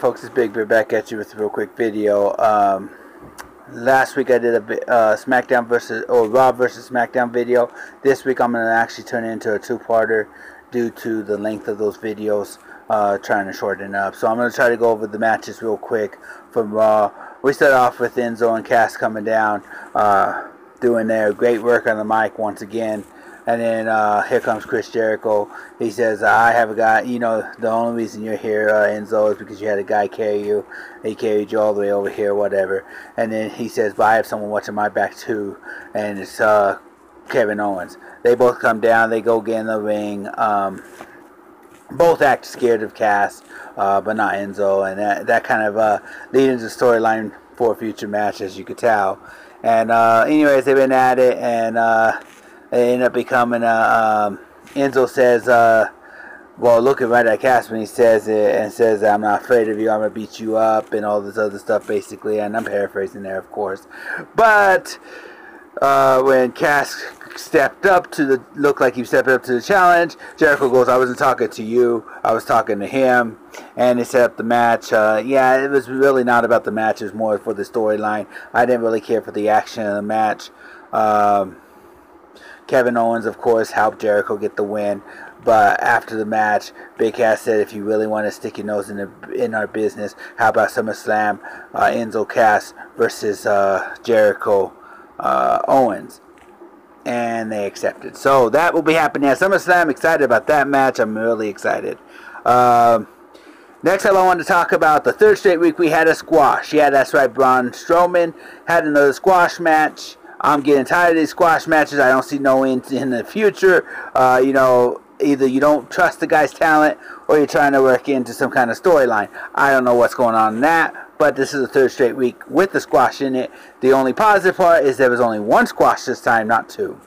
folks, it's Big Bear back at you with a real quick video. Last week I did a Smackdown versus Raw versus Smackdown video. This week I'm gonna actually turn it into a two-parter due to the length of those videos. Trying to shorten it up. So I'm gonna try to go over the matches real quick from Raw. We start off with Enzo and Cass coming down, doing their great work on the mic once again. And then here comes Chris Jericho. He says, I have a guy, you know, the only reason you're here, Enzo, is because you had a guy carry you. He carried you all the way over here, whatever. And then he says, but I have someone watching my back too. And it's Kevin Owens. They both come down. They go get in the ring. Both act scared of Cass, but not Enzo. And that kind of leads into the storyline for a future match, as you could tell. And anyways, they've been at it, and they end up becoming Enzo says, well, looking right at Cass when he says it, and says, I'm not afraid of you, I'm going to beat you up, and all this other stuff, basically. And I'm paraphrasing there, of course. But when Cass stepped up to the, looked like he stepped up to the challenge, Jericho goes, I wasn't talking to you, I was talking to him. And they set up the match. Yeah, it was really not about the match, it was more for the storyline. I didn't really care for the action of the match. Kevin Owens, of course, helped Jericho get the win. But after the match, Big Cass said, if you really want to stick your nose in our business, how about SummerSlam, Enzo Cass versus Jericho Owens? And they accepted. So that will be happening at SummerSlam. Excited about that match. I'm really excited. Next up, I want to talk about the third straight week we had a squash. Yeah, that's right. Braun Strowman had another squash match. I'm getting tired of these squash matches. I don't see no end in the future. You know, either you don't trust the guy's talent or you're trying to work into some kind of storyline. I don't know what's going on in that, but this is the third straight week with the squash in it. The only positive part is there was only one squash this time, not two.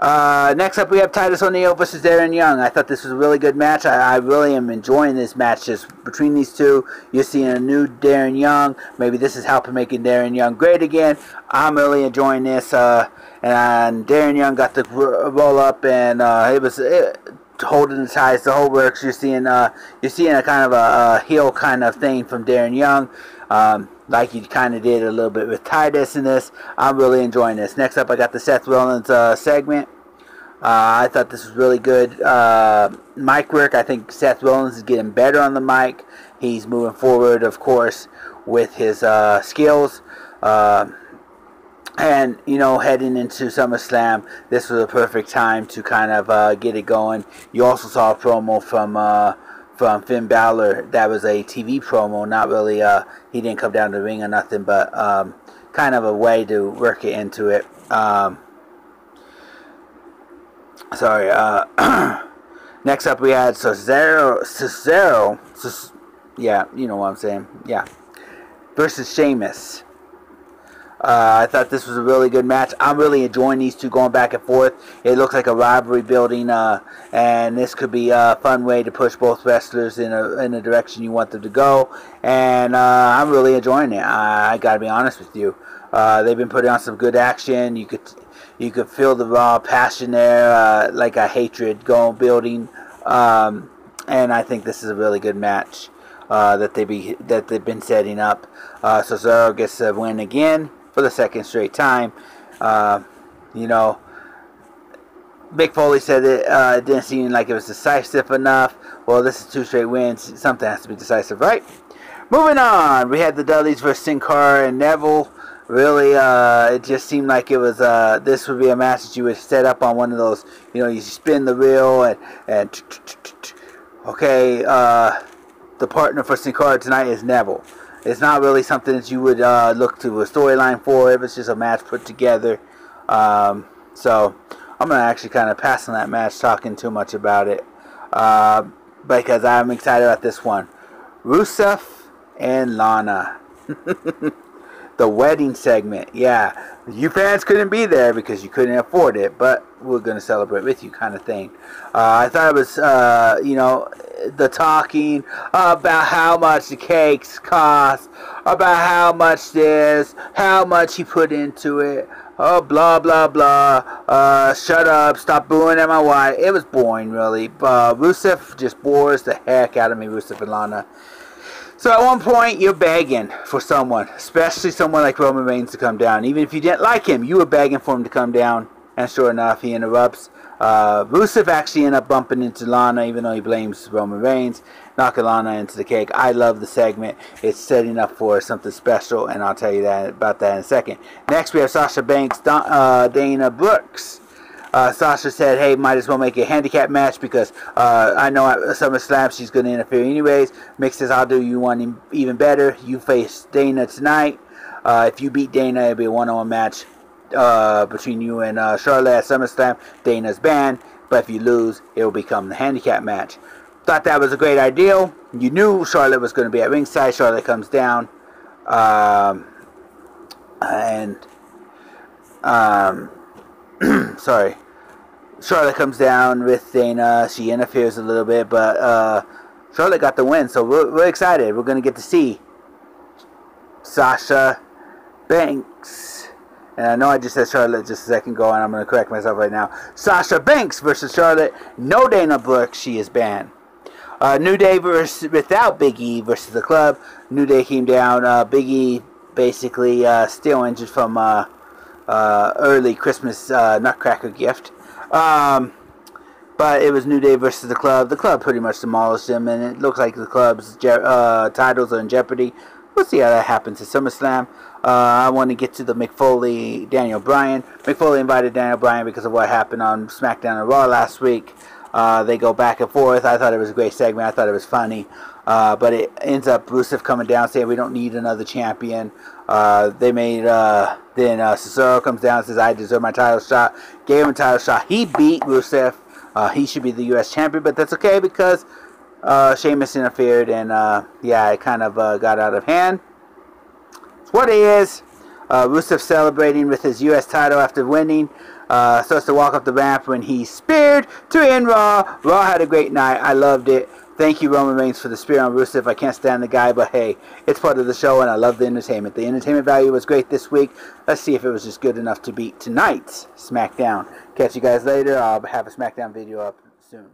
Next up, we have Titus O'Neil versus Darren Young. I thought this was a really good match. I really am enjoying this match just between these two. You're seeing a new Darren Young. Maybe this is helping making Darren Young great again. I'm really enjoying this. And Darren Young got the roll up, and it was holding the ties. The whole works. You're seeing a kind of a heel kind of thing from Darren Young. Like you kind of did a little bit with Titus in this. I'm really enjoying this. Next up, I got the Seth Rollins segment. I thought this was really good mic work. I think Seth Rollins is getting better on the mic. He's moving forward, of course, with his skills. And, you know, heading into SummerSlam, this was a perfect time to kind of get it going. You also saw a promo from Finn Balor. That was a TV promo, not really, he didn't come down to the ring or nothing, but kind of a way to work it into it. Next up we had Cesaro, yeah, you know what I'm saying, yeah, versus Sheamus. I thought this was a really good match. I'm really enjoying these two going back and forth. It looks like a rivalry building, and this could be a fun way to push both wrestlers in a direction you want them to go. And I'm really enjoying it. I gotta be honest with you. They've been putting on some good action. You could feel the raw passion there, like a hatred building. And I think this is a really good match that they've been setting up. So Cesaro gets a win again for the second straight time. You know, Mick Foley said it didn't seem like it was decisive enough. Well, this is two straight wins. Something has to be decisive, right? Moving on, we had the Dudleys versus Sin Cara and Neville. Really, it just seemed like it was, this would be a match that you would set up on one of those, you know, you spin the reel and okay, the partner for Sin Cara tonight is Neville. It's not really something that you would look to a storyline for. It was just a match put together. So I'm going to actually kind of pass on that match, talking too much about it. Because I'm excited about this one. Rusev and Lana. The wedding segment. Yeah, you fans couldn't be there because you couldn't afford it, but we're going to celebrate with you kind of thing. I thought it was, you know, the talking about how much the cakes cost, about how much this, how much he put into it, oh, blah, blah, blah, shut up, stop booing at my wife. It was boring, really. Rusev just bores the heck out of me, Rusev and Lana. So at one point, you're begging for someone, especially someone like Roman Reigns, to come down. Even if you didn't like him, you were begging for him to come down. And sure enough, he interrupts. Rusev actually ended up bumping into Lana, even though he blames Roman Reigns, knocking Lana into the cake. I love the segment. It's setting up for something special, and I'll tell you about that in a second. Next, we have Sasha Banks, Dana Brooks. Sasha said, hey, might as well make it a handicap match because I know at SummerSlam she's going to interfere anyways. Mick says, I'll do you one even better. You face Dana tonight. If you beat Dana, it'll be a one-on-one match between you and Charlotte at SummerSlam. Dana's banned, but if you lose, it will become the handicap match. Thought that was a great idea. You knew Charlotte was going to be at ringside. Charlotte comes down. Sorry. Charlotte comes down with Dana. She interferes a little bit, but Charlotte got the win, so we're excited. We're going to get to see Sasha Banks. And I know I just said Charlotte just a second ago, and I'm going to correct myself right now. Sasha Banks versus Charlotte. No Dana Brooks. She is banned. New Day without Big E versus the Club. New Day came down. Big E basically still injured from early Christmas Nutcracker gift. But it was New Day versus the Club. The Club pretty much demolished them, and it looks like the Club's titles are in jeopardy. We'll see how that happens at SummerSlam. I want to get to the Mick Foley, Daniel Bryan. Mick Foley invited Daniel Bryan because of what happened on Smackdown and Raw last week. They go back and forth. I thought it was a great segment. I thought it was funny. But it ends up Rusev coming down saying we don't need another champion. They made, then Cesaro comes down and says, I deserve my title shot. Gave him a title shot. He beat Rusev. He should be the U.S. champion, but that's okay because Sheamus interfered and, yeah, it kind of got out of hand. It's what it is. Rusev celebrating with his U.S. title after winning. Starts to walk up the ramp when he's speared to end Raw. Raw had a great night. I loved it. Thank you, Roman Reigns, for the spear on Rusev. I can't stand the guy, but hey, it's part of the show, and I love the entertainment. The entertainment value was great this week. Let's see if it was just good enough to beat tonight's SmackDown. Catch you guys later. I'll have a SmackDown video up soon.